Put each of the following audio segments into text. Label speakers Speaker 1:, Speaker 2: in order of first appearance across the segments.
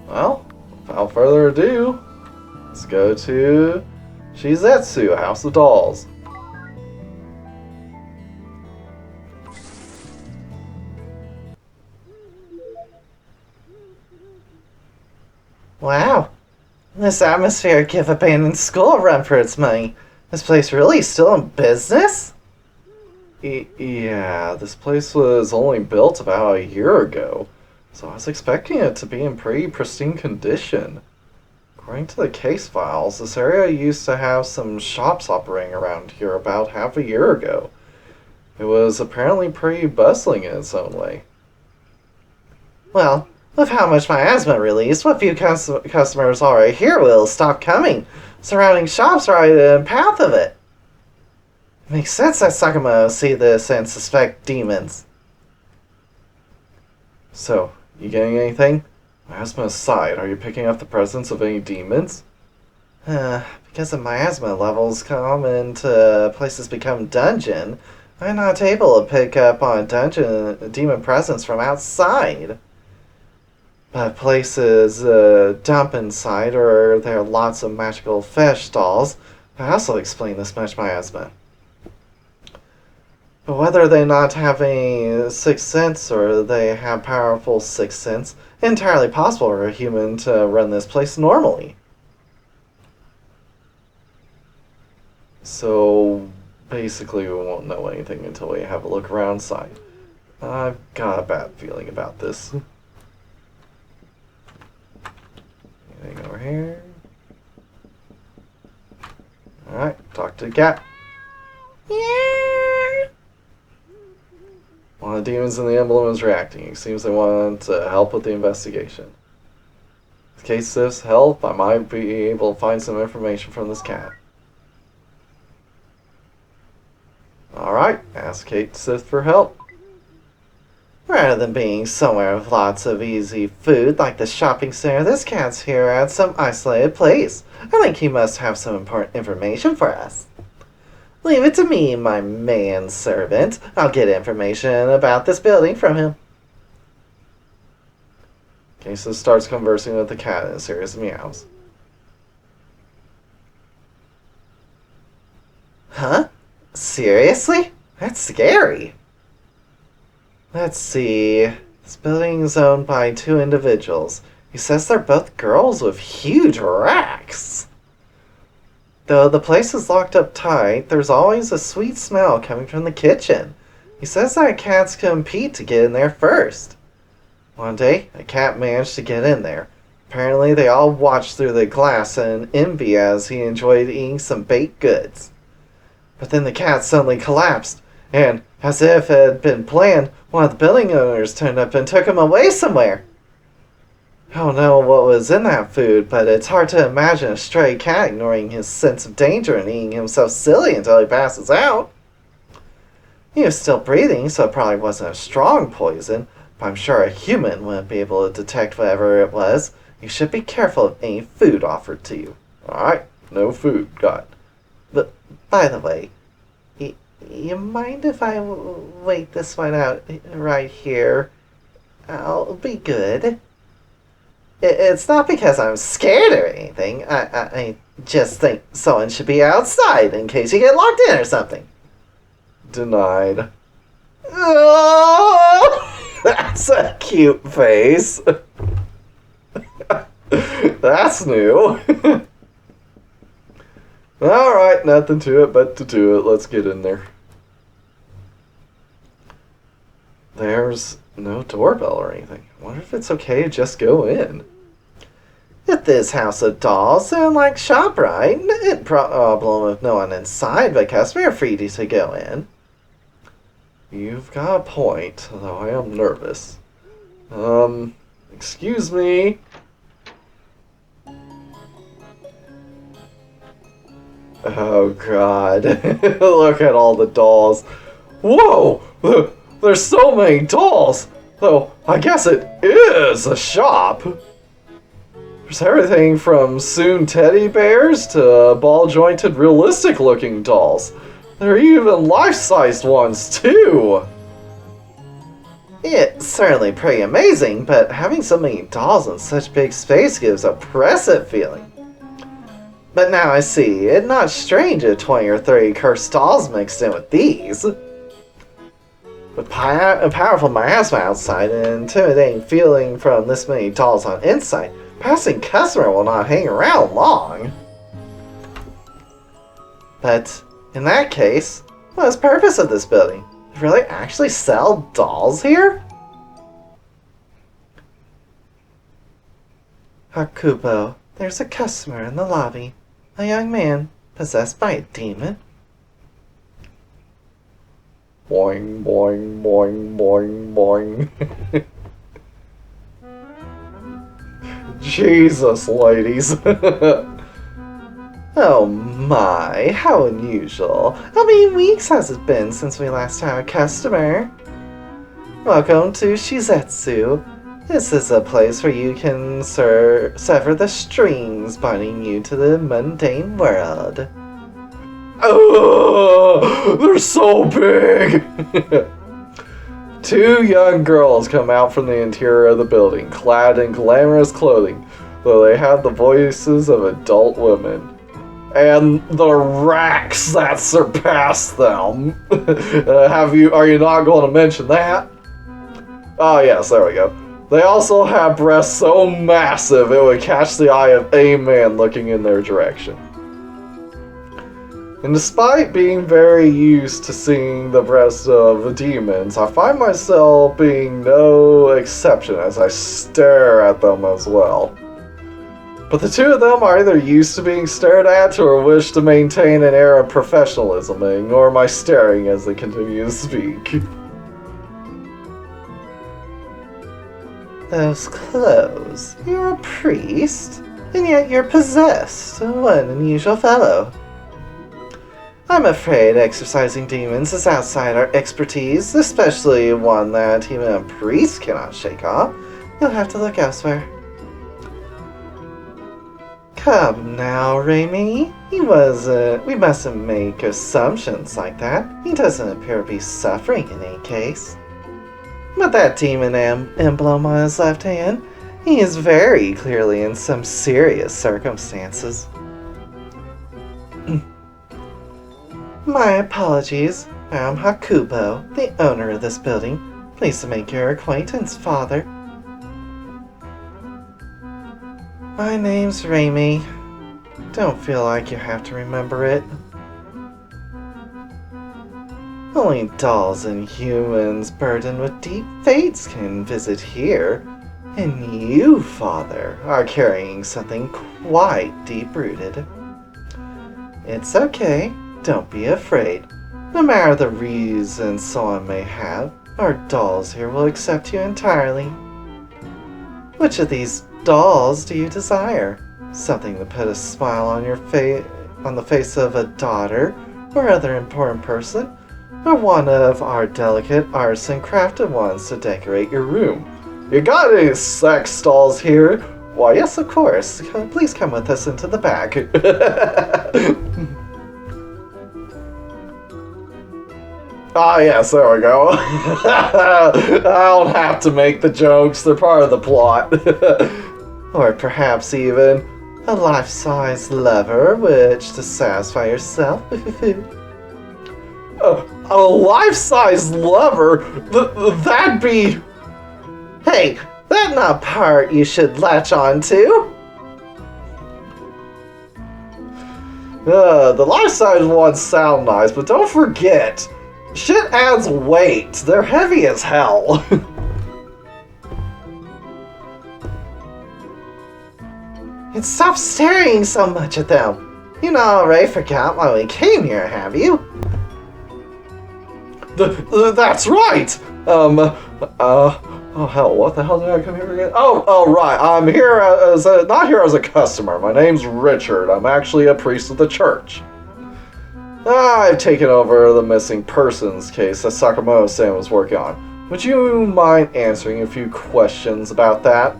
Speaker 1: Well, without further ado, let's go to Shizetsu, House of Dolls.
Speaker 2: Wow, this atmosphere give abandoned school a run for its money. This place really still in business?
Speaker 1: Yeah, this place was only built about a year ago, so I was expecting it to be in pretty pristine condition. According to the case files, this area used to have some shops operating around here about half a year ago. It was apparently pretty bustling in its own way.
Speaker 2: Well, with how much my asthma released, what few customers already here will stop coming. Surrounding shops are right in the path of it. It makes sense that Sakamoto see this and suspect demons.
Speaker 1: So, you getting anything? Asthma aside, are you picking up the presence of any demons?
Speaker 2: Because of my asthma levels come into places become dungeon, I'm not able to pick up on demon presence from outside. But places dump inside, or there are lots of magical fish dolls. I also explain this much my asthma. But whether they not have a sixth sense or they have powerful sixth sense, entirely possible for a human to run this place normally.
Speaker 1: So, basically we won't know anything until we have a look around inside. I've got a bad feeling about this. Anything over here? Alright, talk to the cat.
Speaker 2: Yeah.
Speaker 1: One of the demons in the emblem is reacting. It seems they want to help with the investigation. In case this help, I might be able to find some information from this cat. Alright, ask Kate Sith for help.
Speaker 2: Rather than being somewhere with lots of easy food like the shopping center, this cat's here at some isolated place. I think he must have some important information for us. Leave it to me, my manservant. I'll get information about this building from him.
Speaker 1: Kate starts conversing with the cat in a series of meows.
Speaker 2: Huh? Seriously? That's scary. Let's see. This building is owned by two individuals. He says they're both girls with huge racks. Though the place is locked up tight, there's always a sweet smell coming from the kitchen. He says that cats compete to get in there first. One day, a cat managed to get in there. Apparently, they all watched through the glass in envy as he enjoyed eating some baked goods. But then the cat suddenly collapsed, and, as if it had been planned, one of the building owners turned up and took him away somewhere. I don't know what was in that food, but it's hard to imagine a stray cat ignoring his sense of danger and eating himself silly until he passes out. He was still breathing, so it probably wasn't a strong poison, but I'm sure a human wouldn't be able to detect whatever it was. You should be careful of any food offered to you.
Speaker 1: Alright, no food, got it.
Speaker 2: But, by the way, you mind if I wait this one out right here? I'll be good. It's not because I'm scared or anything. I just think someone should be outside in case you get locked in or something.
Speaker 1: Denied.
Speaker 2: Oh, that's a cute face.
Speaker 1: That's new. Alright, nothing to it but to do it. Let's get in there. There's no doorbell or anything. I wonder if it's okay to just go in.
Speaker 2: At this house of dolls, they're like ShopRite. No problem if no one inside, but customers are free to go in.
Speaker 1: You've got a point, though I am nervous. Excuse me. Oh god. Look at all the dolls. Whoa! There's so many dolls! Though, I guess it is a shop. There's everything from soon teddy bears to ball-jointed realistic-looking dolls. There are even life-sized ones, too!
Speaker 2: It's certainly pretty amazing, but having so many dolls in such big space gives a oppressive feeling. But now I see, it's not strange if 20 or 30 cursed dolls mixed in with these. With a powerful miasma outside and an intimidating feeling from this many dolls on inside, passing customer will not hang around long. But in that case, what is the purpose of this building? Really actually sell dolls here? Hakubo, there's a customer in the lobby. A young man possessed by a demon.
Speaker 1: Boing, boing, boing, boing, boing. Jesus, ladies.
Speaker 2: Oh my, how unusual. How many weeks has it been since we last had a customer? Welcome to Shizetsu. This is a place where you can sever the strings binding you to the mundane world.
Speaker 1: Oh, they're so big! Two young girls come out from the interior of the building, clad in glamorous clothing, though they have the voices of adult women. And the racks that surpass them. Are you not going to mention that? Oh yes, there we go. They also have breasts so massive it would catch the eye of any man looking in their direction. And despite being very used to seeing the breasts of demons, I find myself being no exception as I stare at them as well. But the two of them are either used to being stared at or wish to maintain an air of professionalism, and ignore my staring as they continue to speak.
Speaker 2: Those clothes. You're a priest, and yet you're possessed. What an unusual fellow. I'm afraid exorcising demons is outside our expertise, especially one that even a priest cannot shake off. You'll have to look elsewhere. Come now, Raimi. We mustn't make assumptions like that. He doesn't appear to be suffering in any case. But that demon emblem on his left hand, he is very clearly in some serious circumstances. My apologies. I'm Hakubo, the owner of this building. Pleased to make your acquaintance, Father. My name's Raimi. Don't feel like you have to remember it. Only dolls and humans burdened with deep fates can visit here. And you, Father, are carrying something quite deep-rooted. It's okay. Don't be afraid. No matter the reasons someone may have, our dolls here will accept you entirely. Which of these dolls do you desire? Something to put a smile on on the face of a daughter or other important person, or one of our delicate arts and crafted ones to decorate your room? You got any sex dolls here? Why, yes, of course. Please come with us into the back. Ah, yes, there we go. I don't have to make the jokes, they're part of the plot. Or perhaps even a life-size lover, which to satisfy yourself. A life-size lover? That'd be... Hey, that's not part you should latch on to. The life-size ones sound nice, but don't forget, shit adds weight. They're heavy as hell. And stop staring so much at them. You not already forgot why we came here, have you? That's right! Oh hell, what the hell did I come here again? Oh right, I'm here not here as a customer. My name's Richard. I'm actually a priest of the church. I've taken over the missing persons case that Sakamoto-san was working on. Would you mind answering a few questions about that?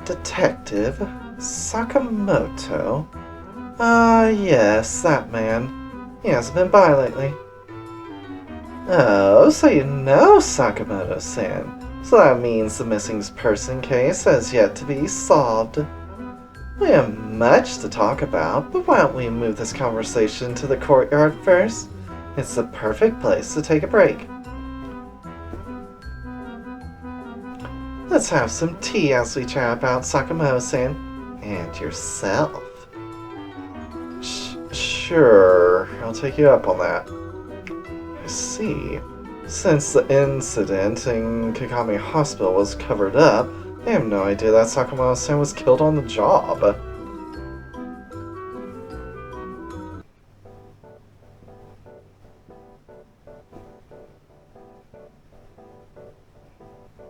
Speaker 2: Detective Sakamoto? Yes, that man. He hasn't been by lately. Oh, so you know Sakamoto-san. So that means the missing person case has yet to be solved. We have much to talk about, but why don't we move this conversation to the courtyard first? It's the perfect place to take a break. Let's have some tea as we chat about Sakamoto-san and yourself.
Speaker 1: Sure, I'll take you up on that. I see. Since the incident in Kagami Hospital was covered up, I have no idea that Sakamoto-san was killed on the job.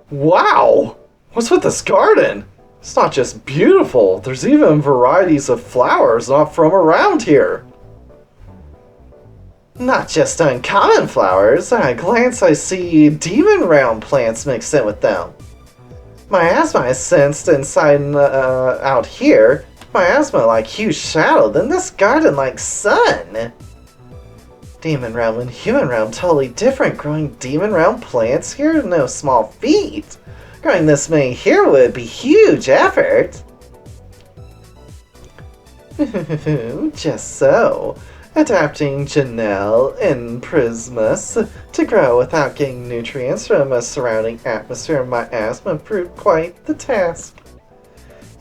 Speaker 1: Wow! What's with this garden? It's not just beautiful, there's even varieties of flowers not from around here.
Speaker 2: Not just uncommon flowers. At a glance I see demon realm plants mixed in with them. Miasma is sensed inside and out here. Miasma like huge shadow, then this garden like sun. Demon realm and human realm totally different. Growing demon realm plants here is no small feat. Growing this many here would be huge effort. Just so. Adapting Janelle and Prismus to grow without getting nutrients from a surrounding atmosphere of miasma proved quite the task.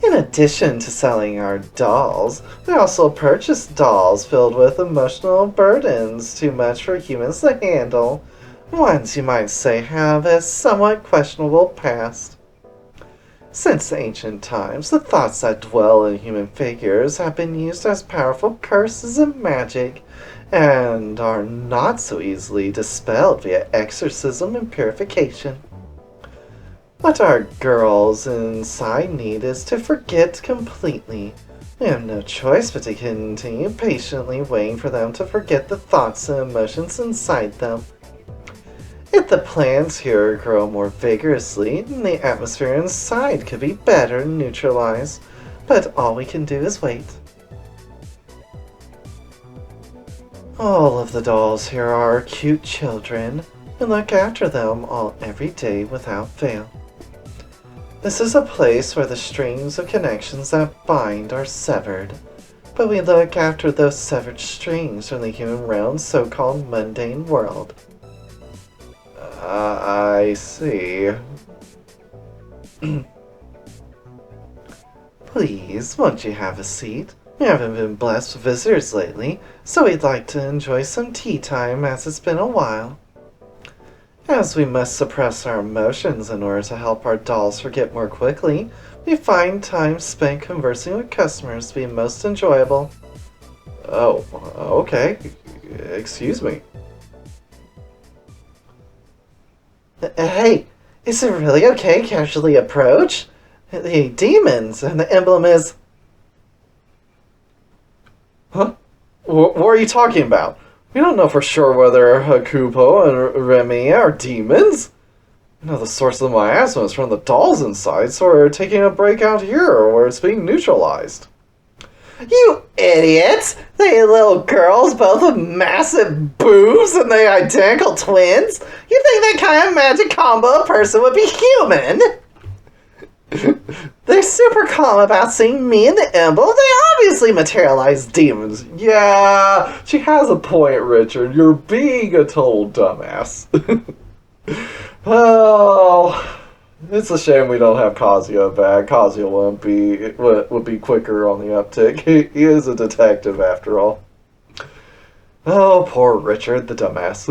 Speaker 2: In addition to selling our dolls, we also purchased dolls filled with emotional burdens too much for humans to handle. Ones you might say have a somewhat questionable past. Since ancient times, the thoughts that dwell in human figures have been used as powerful curses of magic, and are not so easily dispelled via exorcism and purification. What our girls inside need is to forget completely. We have no choice but to continue patiently waiting for them to forget the thoughts and emotions inside them. If the plants here grow more vigorously, then the atmosphere inside could be better neutralized, but all we can do is wait. All of the dolls here are cute children. We look after them all every day without fail. This is a place where the strings of connections that bind are severed, but we look after those severed strings from the human realm's so-called mundane world.
Speaker 1: I see.
Speaker 2: Please, won't you have a seat? We haven't been blessed with visitors lately, so we'd like to enjoy some tea time as it's been a while. As we must suppress our emotions in order to help our dolls forget more quickly, we find time spent conversing with customers to be most enjoyable.
Speaker 1: Oh, okay. Excuse me.
Speaker 2: Hey, is it really okay to casually approach? The demons, and the emblem is...
Speaker 1: Huh? What are you talking about? We don't know for sure whether Hakupo and Remy are demons. No, the source of the miasma is from the dolls inside, so we're taking a break out here where it's being neutralized.
Speaker 2: You idiots! They little girls, both with massive boobs, and they identical twins? You think that kind of magic combo person would be human? They're super calm about seeing me in the emblem. They obviously materialized demons.
Speaker 1: Yeah, she has a point, Richard. You're being a total dumbass. Well, it's a shame we don't have Kazuya back. Kazuya would be quicker on the uptick. He is a detective after all. Oh, poor Richard, the dumbass.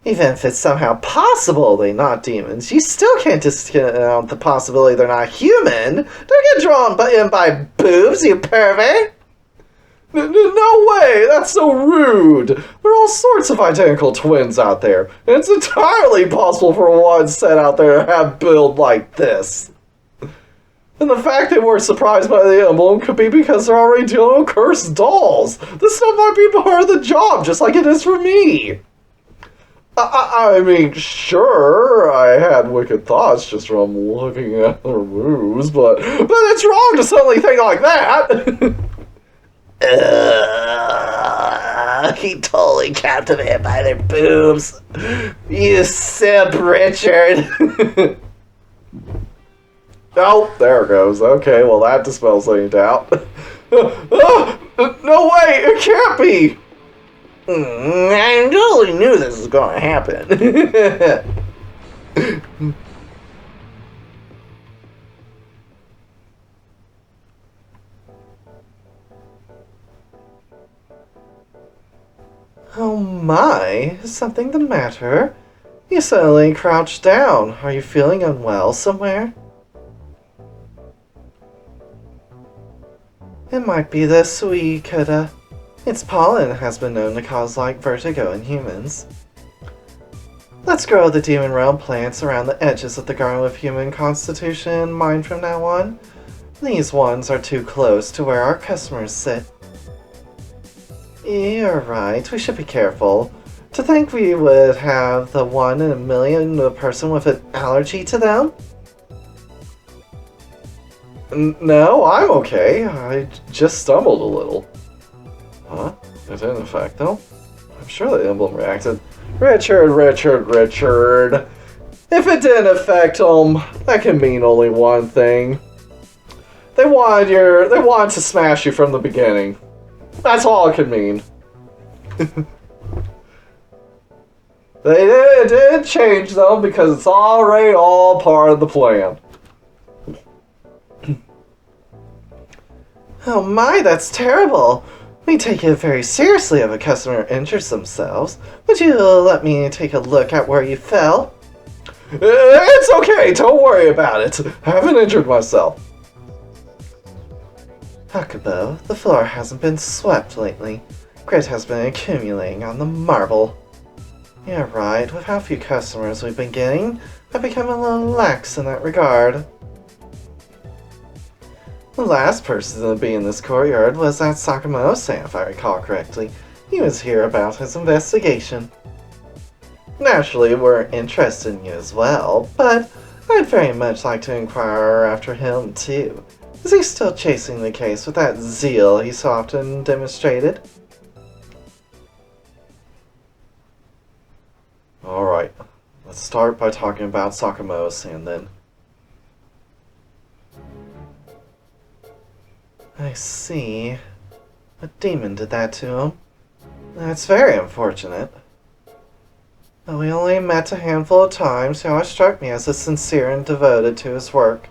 Speaker 2: Even if it's somehow possible they're not demons, you still can't discount the possibility they're not human. Don't get drawn in by boobs, you pervert.
Speaker 1: No way! That's so rude! There are all sorts of identical twins out there, and it's entirely possible for one set out there to have build like this. And the fact that we're surprised by the emblem could be because they're already dealing with cursed dolls. This stuff might be part of the job, just like it is for me. I mean, sure, I had wicked thoughts just from looking at their moves, but it's wrong to suddenly think like that!
Speaker 2: He totally captivated by their boobs. You simp, Richard.
Speaker 1: Oh, there it goes. Okay, well that dispels any doubt. No way! It can't be!
Speaker 2: I totally knew this was going to happen.
Speaker 1: Oh my, is something the matter? You suddenly crouched down. Are you feeling unwell somewhere? It might be the Suicida. Its pollen has been known to cause light vertigo in humans. Let's grow the demon realm plants around the edges of the Garden of Human Constitution in mind from now on. These ones are too close to where our customers sit. You're right, we should be careful. To think we would have the 1 in a million person with an allergy to them? No, I'm okay. I just stumbled a little. Huh? It didn't affect them? I'm sure the emblem reacted. Richard. If it didn't affect them, that can mean only one thing. They wanted to smash you from the beginning. That's all it could mean. It did change though, because it's already all part of the plan.
Speaker 2: Oh my, that's terrible. We take it very seriously if a customer injures themselves. Would you let me take a look at where you fell?
Speaker 1: It's okay, don't worry about it. I haven't injured myself.
Speaker 2: Hakubo, the floor hasn't been swept lately. Grit has been accumulating on the marble. You're right, with how few customers we've been getting, I've become a little lax in that regard. The last person to be in this courtyard was that Sakamoto-san, if I recall correctly. He was here about his investigation. Naturally, we're interested in you as well, but I'd very much like to inquire after him too. Is he still chasing the case with that zeal he so often demonstrated?
Speaker 1: Alright, let's start by talking about Sakamoto-san then.
Speaker 2: I see. A demon did that to him. That's very unfortunate. Though we only met a handful of times, he always struck me as sincere and devoted to his work.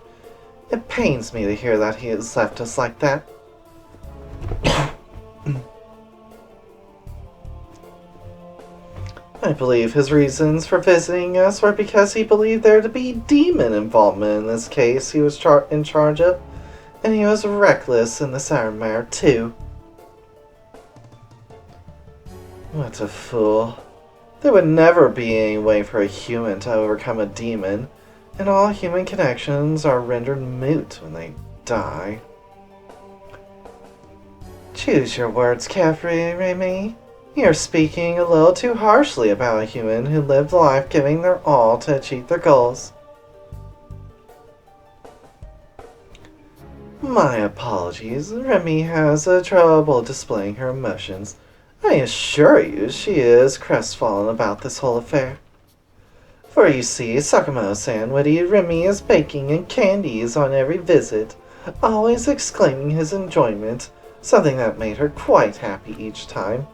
Speaker 2: It pains me to hear that he has left us like that. I believe his reasons for visiting us were because he believed there to be demon involvement in this case he was in charge of. And he was reckless in this matter too. What a fool. There would never be any way for a human to overcome a demon, and all human connections are rendered moot when they die. Choose your words carefully, Remy. You're speaking a little too harshly about a human who lived life giving their all to achieve their goals. My apologies. Remy has trouble displaying her emotions. I assure you she is crestfallen about this whole affair. For you see, Sakamoto-san would eat Remy baking and candies on every visit, always exclaiming his enjoyment, something that made her quite happy each time.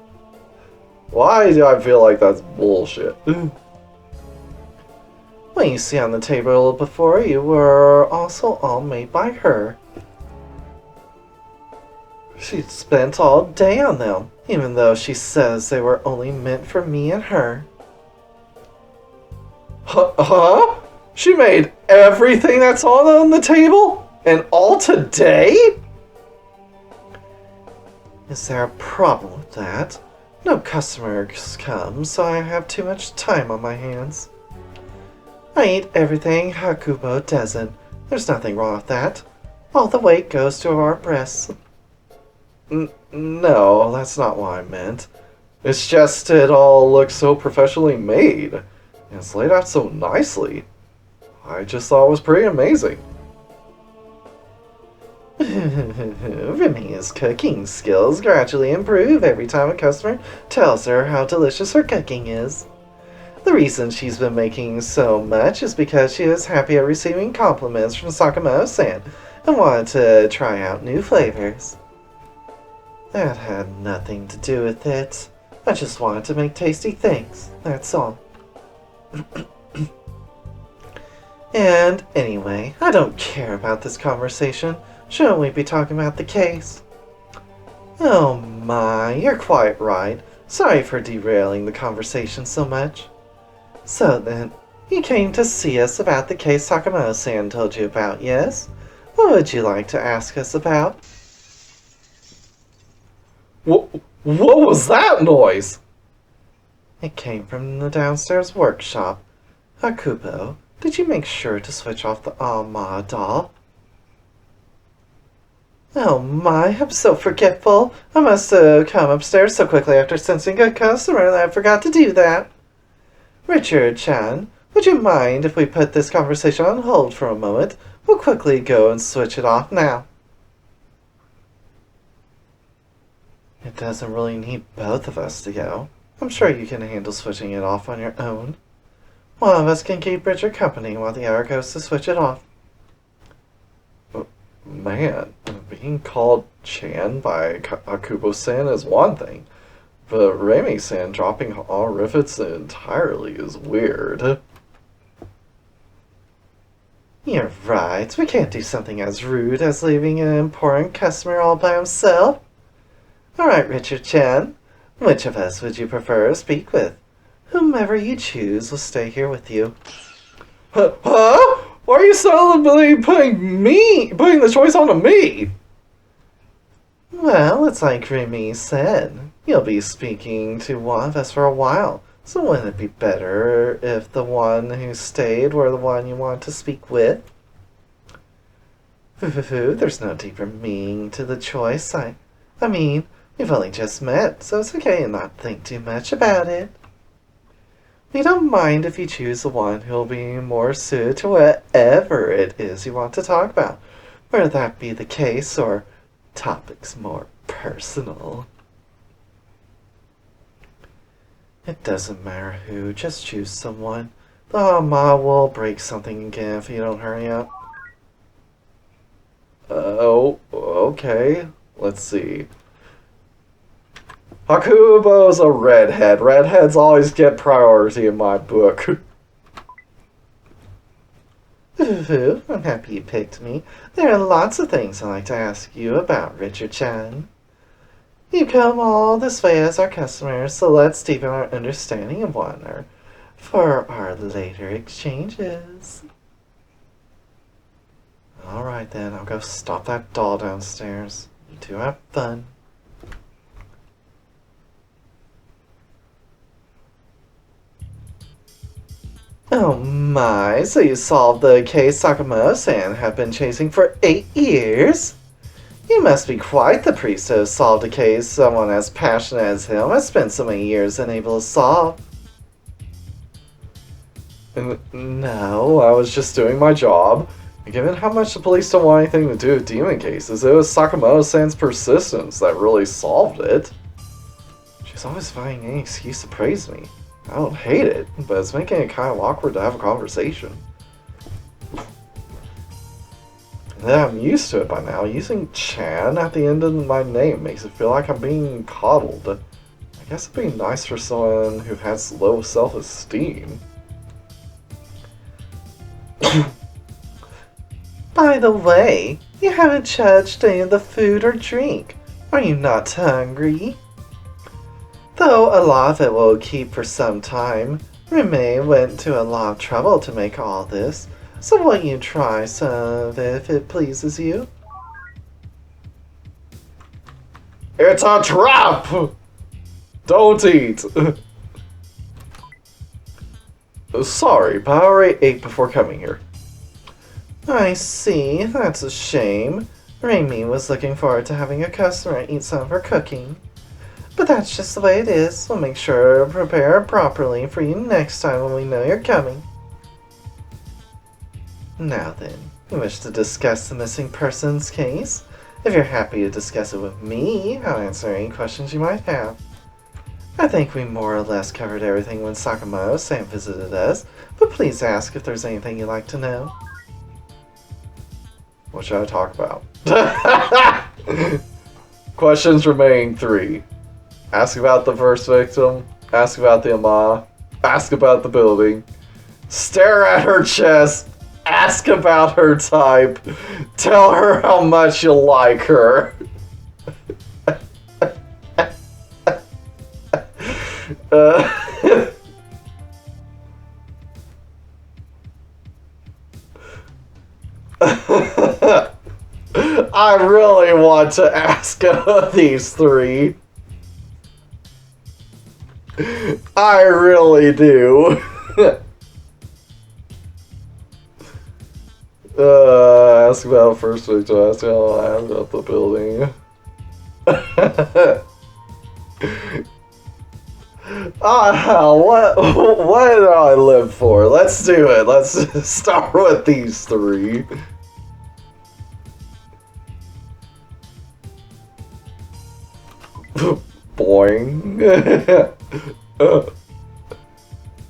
Speaker 1: Why do I feel like that's bullshit?
Speaker 2: What you see on the table before you were also all made by her. She spent all day on them, even though she says they were only meant for me and her.
Speaker 1: Huh? She made everything that's on the table? And all today?
Speaker 2: Is there a problem with that? No customers come, so I have too much time on my hands. I eat everything Hakubo doesn't. There's nothing wrong with that. All the weight goes to our breasts.
Speaker 1: No, that's not what I meant. It's just it all looks so professionally made. And it's laid out so nicely. I just thought it was pretty amazing.
Speaker 2: Remy's cooking skills gradually improve every time a customer tells her how delicious her cooking is. The reason she's been making so much is because she was happy at receiving compliments from Sakamoto-san and wanted to try out new flavors. That had nothing to do with it. I just wanted to make tasty things, that's all. And anyway, I don't care about this conversation. Shouldn't we be talking about the case? Oh my, you're quite right. Sorry for derailing the conversation so much. So then, you came to see us about the case Sakamoto-san told you about, yes? What would you like to ask us about?
Speaker 1: What was that noise?
Speaker 2: It came from the downstairs workshop. Akubo, did you make sure to switch off the Ama doll? Oh my, I'm so forgetful. I must have come upstairs so quickly after sensing a customer that I forgot to do that. Richard-chan, would you mind if we put this conversation on hold for a moment? We'll quickly go and switch it off now. It doesn't really need both of us to go. I'm sure you can handle switching it off on your own. One of us can keep Richard company while the other goes to switch it off.
Speaker 1: Man, being called Chan by Akubo-san is one thing, but Remy-san dropping all rivets entirely is weird.
Speaker 2: You're right. We can't do something as rude as leaving an important customer all by himself. Alright, Richard-chan. Which of us would you prefer to speak with? Whomever you choose will stay here with you.
Speaker 1: Huh? Why are you suddenly putting the choice onto me?
Speaker 2: Well, it's like Remy said. You'll be speaking to one of us for a while. So wouldn't it be better if the one who stayed were the one you want to speak with? There's no deeper meaning to the choice. I mean, we've only just met, so it's okay to not think too much about it. We don't mind if you choose the one who'll be more suited to whatever it is you want to talk about, whether that be the case or topics more personal. It doesn't matter who, just choose someone. The Ama will break something again if you don't hurry up.
Speaker 1: Oh, okay. Let's see. Hakubo's a redhead. Redheads always get priority in my book.
Speaker 2: I'm happy you picked me. There are lots of things I'd like to ask you about, Richard-chan. You come all this way as our customers, so let's deepen our understanding of one another for our later exchanges. Alright then, I'll go stop that doll downstairs. You two have fun. Oh my, so you solved the case Sakamoto-san have been chasing for 8 years? You must be quite the priest to have solved a case someone as passionate as him has spent so many years unable to solve.
Speaker 1: No, I was just doing my job. Given how much the police don't want anything to do with demon cases, it was Sakamoto-san's persistence that really solved it. She's always finding any excuse to praise me. I don't hate it, but it's making it kind of awkward to have a conversation. Yeah, I'm used to it by now. Using Chan at the end of my name makes it feel like I'm being coddled. I guess it'd be nice for someone who has low self-esteem.
Speaker 2: By the way, you haven't judged any of the food or drink. Are you not hungry? Though a lot of it will keep for some time, Rime went to a lot of trouble to make all this, so won't you try some of it if it pleases you?
Speaker 1: It's a trap! Don't eat! Sorry, but I already ate before coming here.
Speaker 2: I see, that's a shame. Remy was looking forward to having a customer eat some of her cooking. But that's just the way it is. We'll make sure to prepare it properly for you next time when we know you're coming. Now then, you wish to discuss the missing persons case? If you're happy to discuss it with me, I'll answer any questions you might have. I think we more or less covered everything when Sakamoto-san visited us, but please ask if there's anything you'd like to know.
Speaker 1: What should I talk about? Questions remain 3. Ask about the first victim, ask about the Ama, ask about the building, stare at her chest, ask about her type, tell her how much you like her. I really want to ask these 3. I really do. Ask about first victim, ask about the building. What do I live for? Let's do it. Let's start with these 3. Boing.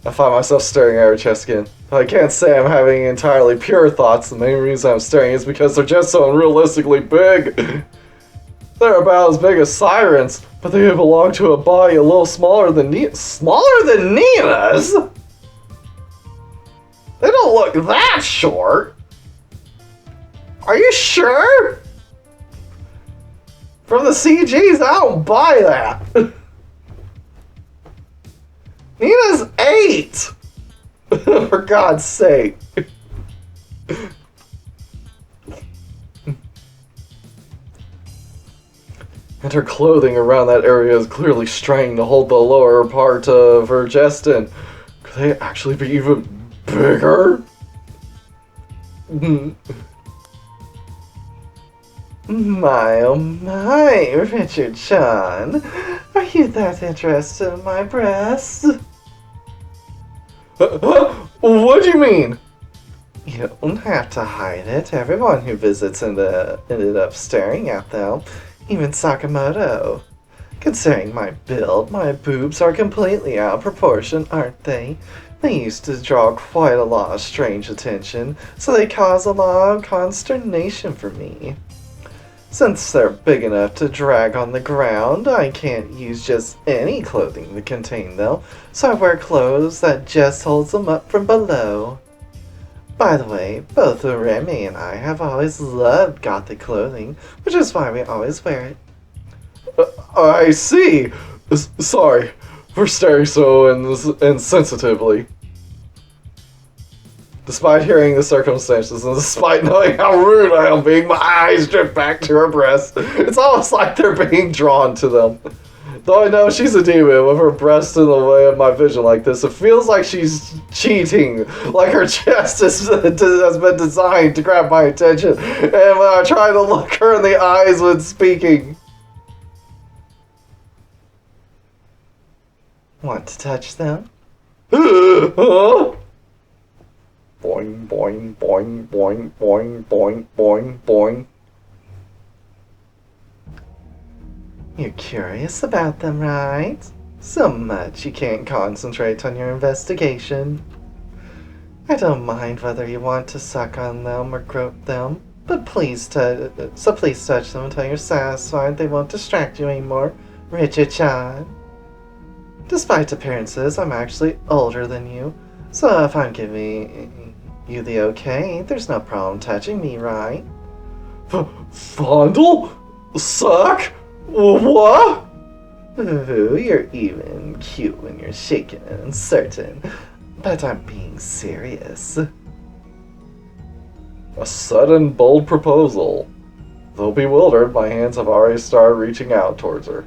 Speaker 1: I find myself staring at her chest again. I can't say I'm having entirely pure thoughts. The main reason I'm staring is because they're just so unrealistically big. They're about as big as sirens, but they belong to a body a little smaller than Nina's? They don't look that short. Are you sure? From the CGs, I don't buy that. Nina's 8! For God's sake. And her clothing around that area is clearly strained to hold the lower part of her chest in. Could they actually be even bigger?
Speaker 2: My, oh my, Richard-chan. Are you that interested in my breasts?
Speaker 1: What do you mean?
Speaker 2: You don't have to hide it. Everyone who visits ended up staring at them. Even Sakamoto. Considering my build, my boobs are completely out of proportion, aren't they? They used to draw quite a lot of strange attention, so they cause a lot of consternation for me. Since they're big enough to drag on the ground, I can't use just any clothing to contain them, so I wear clothes that just holds them up from below. By the way, both Remy and I have always loved gothic clothing, which is why we always wear it.
Speaker 1: I see. Sorry for staring so insensitively. Despite hearing the circumstances and despite knowing how rude I am being, my eyes drift back to her breasts. It's almost like they're being drawn to them. Though I know she's a demon with her breast in the way of my vision like this, it feels like she's cheating. Like her chest has been designed to grab my attention. And when I try to look her in the eyes when speaking.
Speaker 2: Want to touch them?
Speaker 1: Huh? Boing, boing, boing, boing, boing, boing, boing, boing.
Speaker 2: You're curious about them, right? So much you can't concentrate on your investigation. I don't mind whether you want to suck on them or grope them, but please touch them until you're satisfied they won't distract you anymore, Richard-chan. Despite appearances, I'm actually older than you, so if I'm giving you the okay, there's no problem touching me, right?
Speaker 1: Fondle? Suck? What?
Speaker 2: Ooh, you're even cute when you're shaken and uncertain, but I'm being serious.
Speaker 1: A sudden, bold proposal. Though bewildered, my hands have already started reaching out towards her.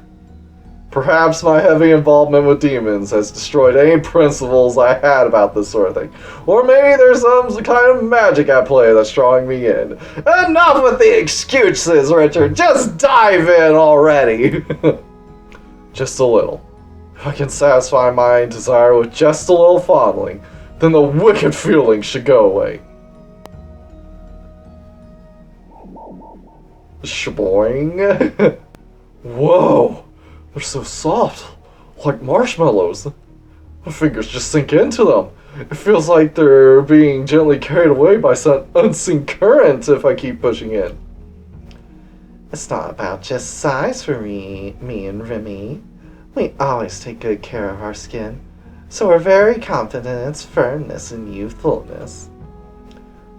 Speaker 1: Perhaps my heavy involvement with demons has destroyed any principles I had about this sort of thing. Or maybe there's some kind of magic at play that's drawing me in. Enough with the excuses, Richard! Just dive in already! Just a little. If I can satisfy my desire with just a little fondling, then the wicked feeling should go away. Shaboing. Whoa, they're so soft, like marshmallows. My fingers just sink into them. It feels like they're being gently carried away by some unseen current if I keep pushing in.
Speaker 2: It's not about just size for me and Remy. We always take good care of our skin, so we're very confident in its firmness and youthfulness.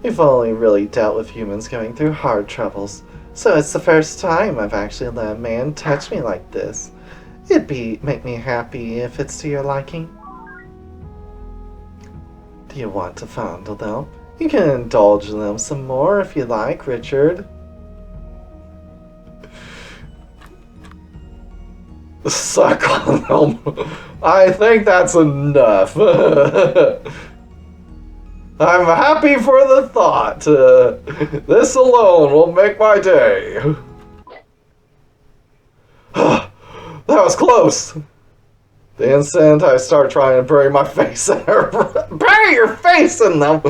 Speaker 2: We've only really dealt with humans going through hard troubles, so it's the first time I've actually let a man touch me like this. Make me happy if it's to your liking. Do you want to fondle them? You can indulge in them some more if you like, Richard.
Speaker 1: Suck on them. I think that's enough. I'm happy for the thought. This alone will make my day. That was close. The instant I start trying to bury my face in her, bury your face in them.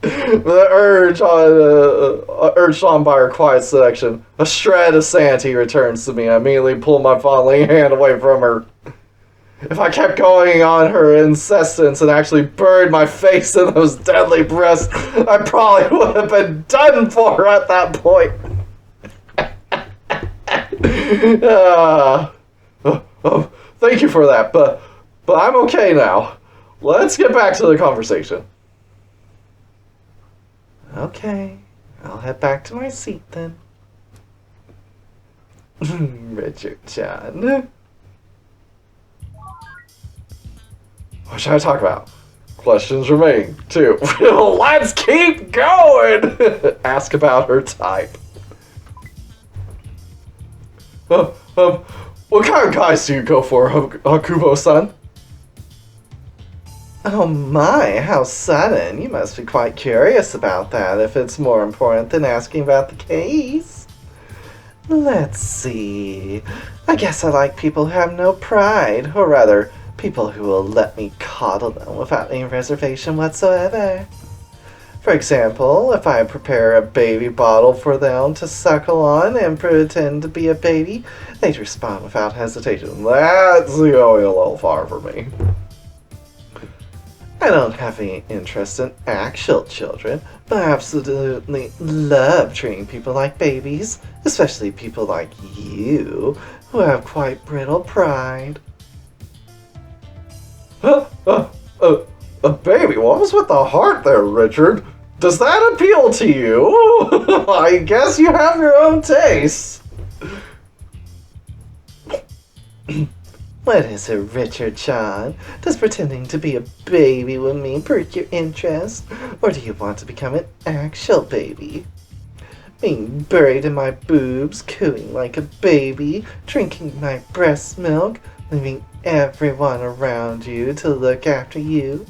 Speaker 1: The urged on by her quiet seduction, a shred of sanity returns to me. I immediately pull my fondling hand away from her. If I kept going on her insistence and actually buried my face in those deadly breasts, I probably would have been done for at that point. Thank you for that, but I'm okay now. Let's get back to the conversation.
Speaker 2: Okay, I'll head back to my seat then. Richard John.
Speaker 1: What should I talk about? Questions remain, too. Let's keep going! Ask about her type. What kind of guys do you go for, Hakubo-san?
Speaker 2: Oh my, how sudden. You must be quite curious about that if it's more important than asking about the case. Let's see. I guess I like people who have no pride, or rather, people who will let me coddle them without any reservation whatsoever. For example, if I prepare a baby bottle for them to suckle on and pretend to be a baby, they'd respond without hesitation.
Speaker 1: That's going a little far for me.
Speaker 2: I don't have any interest in actual children, but I absolutely love treating people like babies, especially people like you, who have quite brittle pride.
Speaker 1: A baby? What was with the heart there, Richard? Does that appeal to you? I guess you have your own taste.
Speaker 2: What is it, Richard John? Does pretending to be a baby with me perk your interest? Or do you want to become an actual baby? Being buried in my boobs, cooing like a baby, drinking my breast milk, leaving everyone around you to look after you?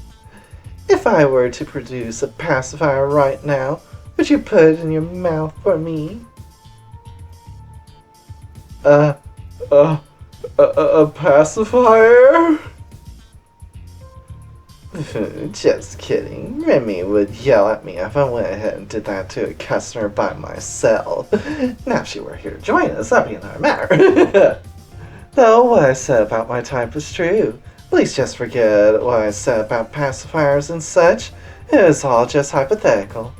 Speaker 2: If I were to produce a pacifier right now, would you put it in your mouth for me?
Speaker 1: A pacifier?
Speaker 2: Just kidding. Remy would yell at me if I went ahead and did that to a customer by myself. Now if she were here to join us, that'd be another matter. Though what I said about my type is true. Please just forget what I said about pacifiers and such. It was all just hypothetical.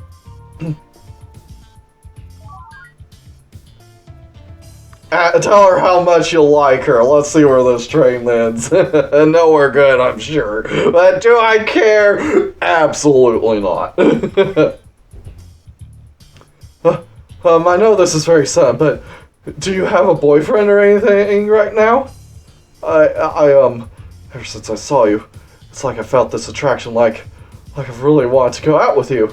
Speaker 1: Tell her how much you like her. Let's see where this train lands. No, we're good, I'm sure. But do I care? Absolutely not. I know this is very sudden, but do you have a boyfriend or anything right now? Ever since I saw you, it's like I felt this attraction, like I really wanted to go out with you.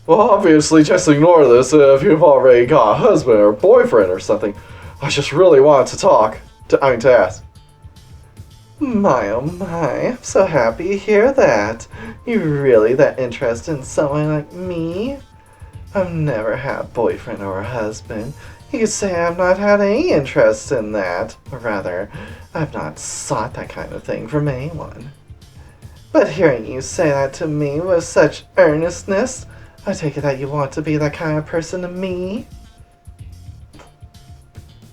Speaker 1: Well, obviously, just ignore this if you've already got a husband or boyfriend or something. I just really wanted to talk. To ask.
Speaker 2: My oh my, I'm so happy to hear that. You're really that interested in someone like me? I've never had a boyfriend or a husband. You could say I've not had any interest in that. Or rather, I've not sought that kind of thing from anyone. But hearing you say that to me with such earnestness, I take it that you want to be that kind of person to me?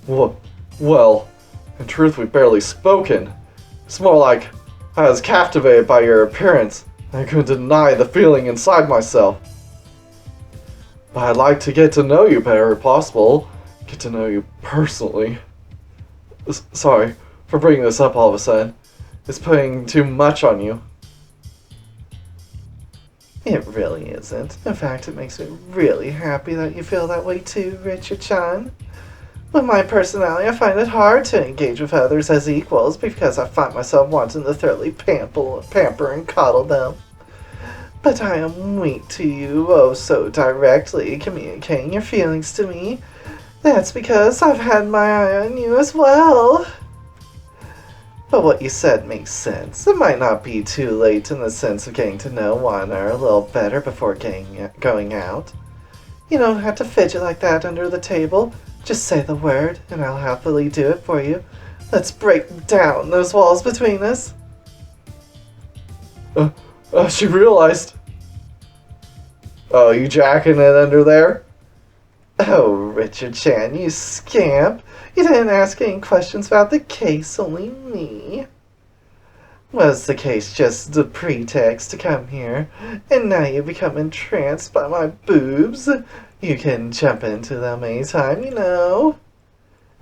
Speaker 1: Well, in truth, we've barely spoken. It's more like I was captivated by your appearance. I couldn't deny the feeling inside myself. But I'd like to get to know you better if possible. Get to know you personally. Sorry for bringing this up all of a sudden. It's putting too much on you.
Speaker 2: It really isn't. In fact, it makes me really happy that you feel that way too, Richard-chan. With my personality, I find it hard to engage with others as equals because I find myself wanting to thoroughly pamper and coddle them. But I am weak to you, oh so directly communicating your feelings to me. That's because I've had my eye on you as well. But what you said makes sense. It might not be too late in the sense of getting to know one another a little better before going out. You don't have to fidget like that under the table. Just say the word, and I'll happily do it for you. Let's break down those walls between us.
Speaker 1: She realized. Oh, you jacking it under there?
Speaker 2: Oh, Richard-chan, you scamp. You didn't ask any questions about the case, only me. Was the case just a pretext to come here, and now you become entranced by my boobs? You can jump into them anytime, you know.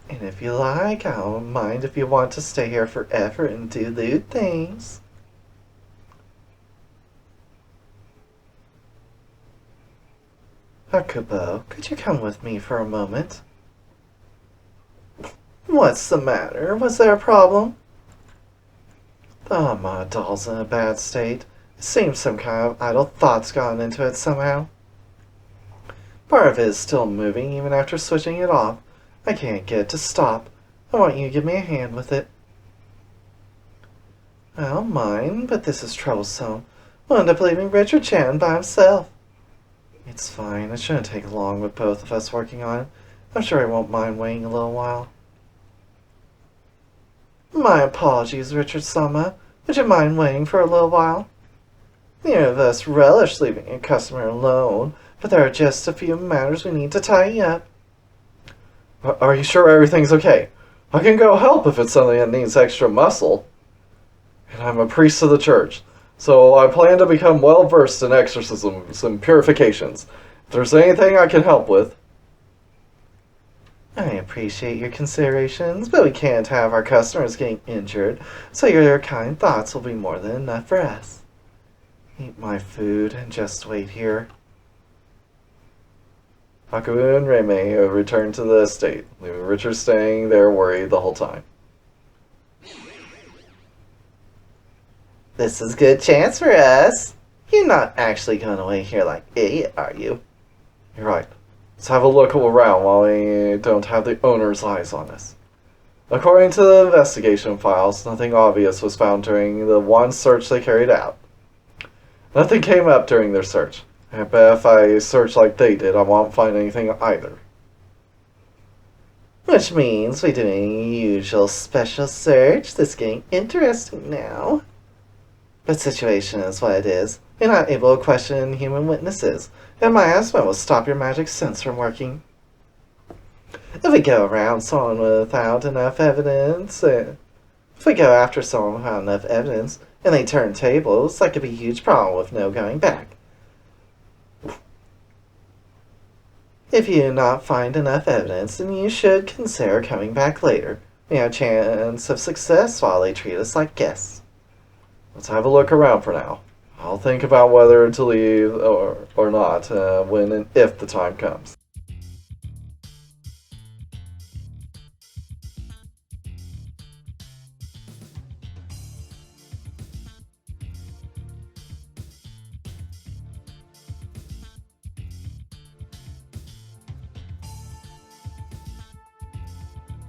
Speaker 2: And if you like, I don't mind if you want to stay here forever and do lewd things. Hakubo, could you come with me for a moment? What's the matter? Was there a problem? Oh, my doll's in a bad state. It seems some kind of idle thoughts got into it somehow. Part of it is still moving even after switching it off. I can't get it to stop. I want you to give me a hand with it. I don't mind, but this is troublesome. We'll end up leaving Richard-chan by himself. It's fine. It shouldn't take long with both of us working on it. I'm sure he won't mind waiting a little while. My apologies, Richard-sama. Would you mind waiting for a little while? Neither of us relish leaving a customer alone, but there are just a few matters we need to tidy up.
Speaker 1: Are you sure everything's okay? I can go help if it's something that needs extra muscle. And I'm a priest of the church, so I plan to become well versed in exorcisms and purifications. If there's anything I can help with.
Speaker 2: I appreciate your considerations, but we can't have our customers getting injured, so your kind thoughts will be more than enough for us. Eat my food and just wait here.
Speaker 1: Hakubu and Reimei return to the estate, leaving Richard staying there worried the whole time.
Speaker 2: This is a good chance for us. You're not actually going to wait here like idiot, are you?
Speaker 1: You're right. Let's have a look around while we don't have the owner's eyes on us. According to the investigation files, nothing obvious was found during the one search they carried out. Nothing came up during their search. I bet if I search like they did, I won't find anything either.
Speaker 2: Which means we do a usual special search. This is getting interesting now. But situation is what it is. You're not able to question human witnesses, and my husband will stop your magic sense from working. If we go around someone without enough evidence, if we go after someone without enough evidence, and they turn tables, that could be a huge problem with no going back. If you do not find enough evidence, then you should consider coming back later. We have a chance of success while they treat us like guests.
Speaker 1: Let's have a look around for now. I'll think about whether to leave or not when and if the time comes.